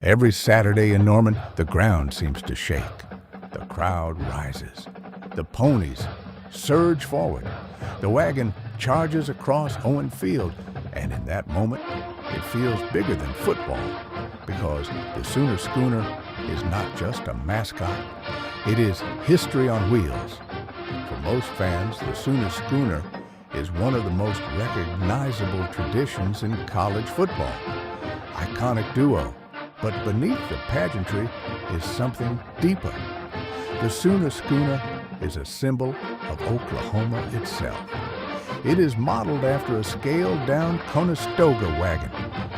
Every Saturday in Norman, the ground seems to shake. The crowd rises. The ponies surge forward. The wagon charges across Owen Field, and in that moment, it feels bigger than football because the Sooner Schooner is not just a mascot, it is history on wheels. For most fans, the Sooner Schooner is one of the most recognizable traditions in college football. Iconic duo. But beneath the pageantry is something deeper. The Sooner Schooner is a symbol of Oklahoma itself. It is modeled after a scaled-down Conestoga wagon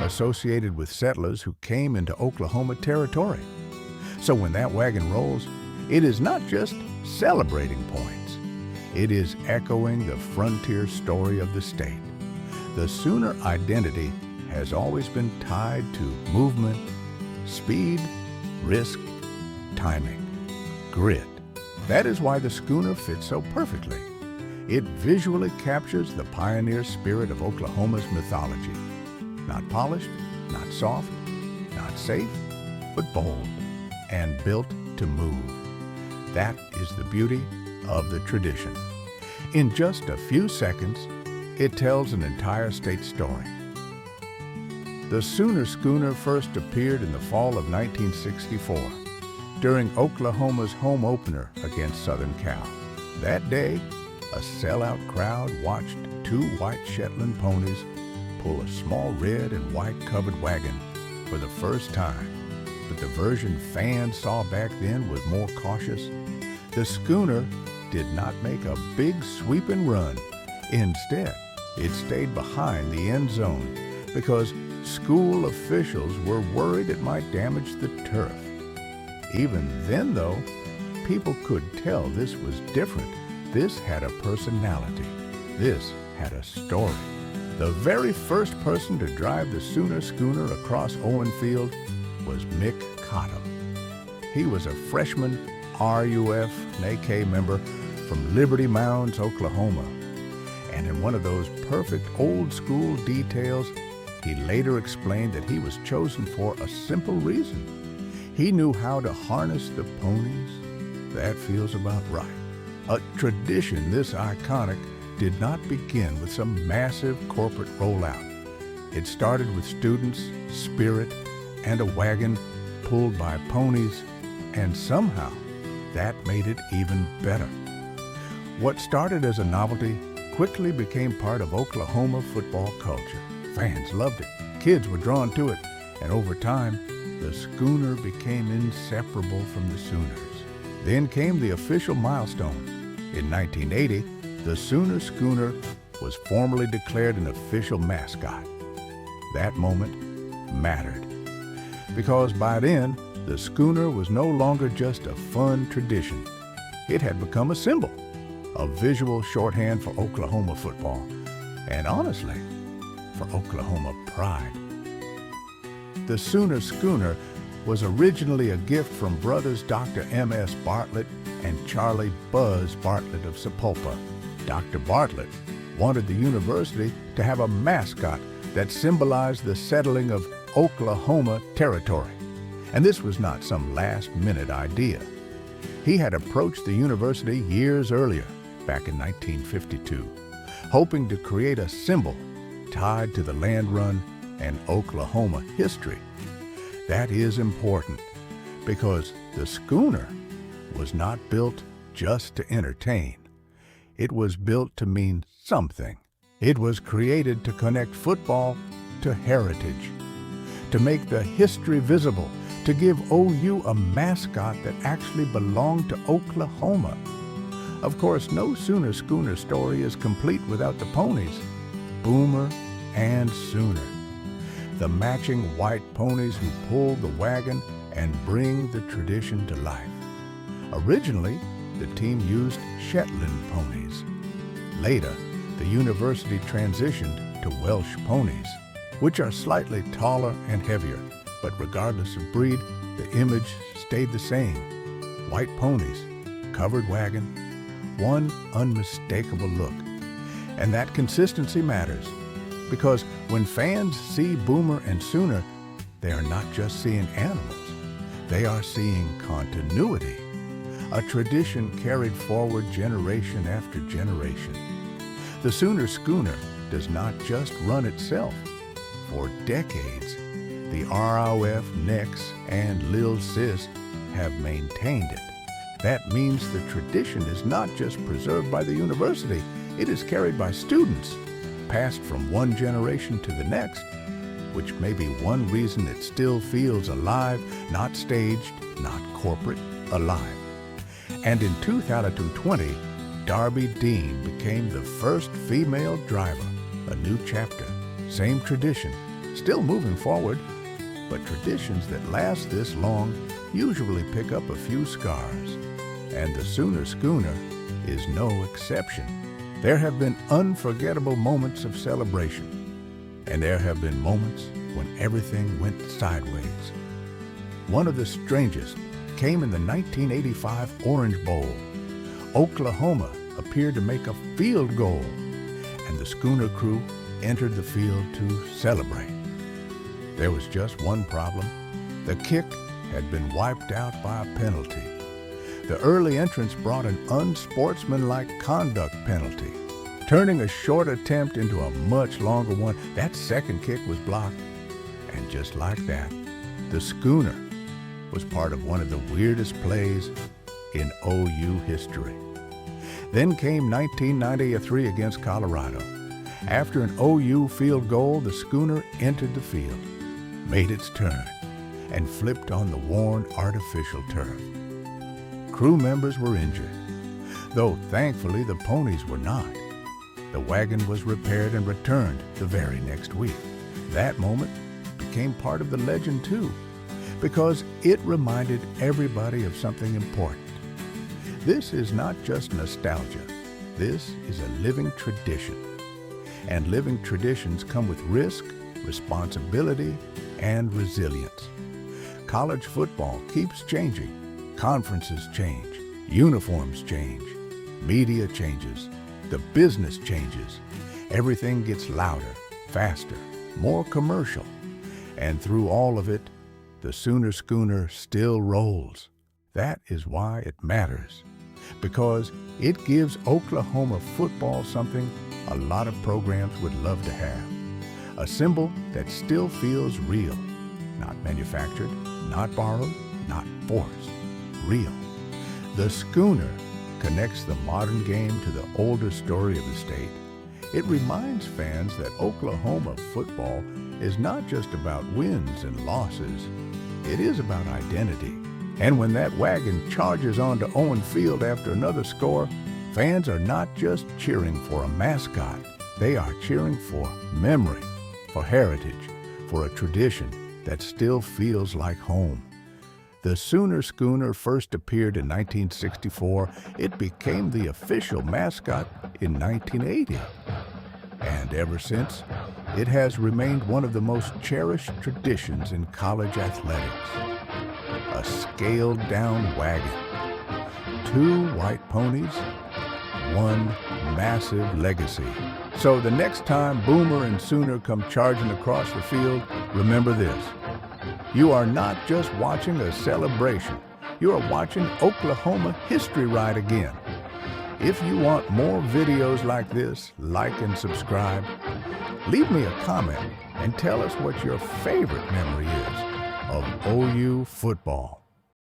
associated with settlers who came into Oklahoma territory. So when that wagon rolls, it is not just celebrating points. It is echoing the frontier story of the state. The Sooner identity has always been tied to movement, speed, risk, timing, grit. That is why the Schooner fits so perfectly. It visually captures the pioneer spirit of Oklahoma's mythology. Not polished, not soft, not safe, but bold and built to move. That is the beauty of the tradition. In just a few seconds, it tells an entire state story. The Sooner Schooner first appeared in the fall of 1964 during Oklahoma's home opener against Southern Cal. That day, a sellout crowd watched two white Shetland ponies pull a small red and white covered wagon for the first time. But the version fans saw back then was more cautious. The Schooner did not make a big sweeping run. Instead, it stayed behind the end zone because school officials were worried it might damage the turf. Even then, though, people could tell this was different. This had a personality. This had a story. The very first person to drive the Sooner Schooner across Owen Field was Mick Cottom. He was a freshman RUF NEK member from Liberty Mounds, Oklahoma. And in one of those perfect old-school details, he later explained that he was chosen for a simple reason. He knew how to harness the ponies. That feels about right. A tradition this iconic did not begin with some massive corporate rollout. It started with students, spirit, and a wagon pulled by ponies, and somehow that made it even better. What started as a novelty quickly became part of Oklahoma football culture. Fans loved it, kids were drawn to it, and over time, the Schooner became inseparable from the Sooners. Then came the official milestone. In 1980, the Sooner Schooner was formally declared an official mascot. That moment mattered, because by then, the Schooner was no longer just a fun tradition. It had become a symbol, a visual shorthand for Oklahoma football, and honestly, for Oklahoma pride. The Sooner Schooner was originally a gift from brothers Dr. M.S. Bartlett and Charlie Buzz Bartlett of Sapulpa. Dr. Bartlett wanted the university to have a mascot that symbolized the settling of Oklahoma territory. And this was not some last-minute idea. He had approached the university years earlier, back in 1952, hoping to create a symbol tied to the land run and Oklahoma history. That is important because the Schooner was not built just to entertain. It was built to mean something. It was created to connect football to heritage, to make the history visible, to give OU a mascot that actually belonged to Oklahoma. Of course, no Sooner Schooner story is complete without the ponies, Boomer and Sooner, the matching white ponies who pull the wagon and bring the tradition to life. Originally, the team used Shetland ponies. Later, the university transitioned to Welsh ponies, which are slightly taller and heavier, but regardless of breed, the image stayed the same. White ponies, covered wagon, one unmistakable look. And that consistency matters, because when fans see Boomer and Sooner, they are not just seeing animals, they are seeing continuity, a tradition carried forward generation after generation. The Sooner Schooner does not just run itself. For decades, the ROF, NEKS and Lil Sis have maintained it. That means the tradition is not just preserved by the university, it is carried by students, passed from one generation to the next, which may be one reason it still feels alive, not staged, not corporate, alive. And in 2020, Darby Dean became the first female driver, a new chapter, same tradition, still moving forward, but traditions that last this long usually pick up a few scars. And the Sooner Schooner is no exception. There have been unforgettable moments of celebration, and there have been moments when everything went sideways. One of the strangest came in the 1985 Orange Bowl. Oklahoma appeared to make a field goal, and the Schooner crew entered the field to celebrate. There was just one problem. The kick had been wiped out by a penalty. The early entrance brought an unsportsmanlike conduct penalty, turning a short attempt into a much longer one. That second kick was blocked. And just like that, the Schooner was part of one of the weirdest plays in OU history. Then came 1993 against Colorado. After an OU field goal, the Schooner entered the field, made its turn, and flipped on the worn artificial turf. Crew members were injured, though thankfully the Ponies were not. The wagon was repaired and returned the very next week. That moment became part of the legend too, because it reminded everybody of something important. This is not just nostalgia. This is a living tradition. And living traditions come with risk, responsibility, and resilience. College football keeps changing. Conferences change. Uniforms change. Media changes. The business changes. Everything gets louder, faster, more commercial. And through all of it, the Sooner Schooner still rolls. That is why it matters, because it gives Oklahoma football something a lot of programs would love to have. A symbol that still feels real, not manufactured, not borrowed, not forced, real. The Schooner connects the modern game to the older story of the state. It reminds fans that Oklahoma football is not just about wins and losses. It is about identity. And when that wagon charges onto Owen Field after another score, fans are not just cheering for a mascot. They are cheering for memory, for heritage, for a tradition that still feels like home. The Sooner Schooner first appeared in 1964. It became the official mascot in 1980. And ever since, it has remained one of the most cherished traditions in college athletics. A scaled-down wagon, 2 white ponies, 1 massive legacy. So the next time Boomer and Sooner come charging across the field, remember this. You are not just watching a celebration. You are watching Oklahoma history ride again. If you want more videos like this, like and subscribe. Leave me a comment and tell us what your favorite memory is of OU football.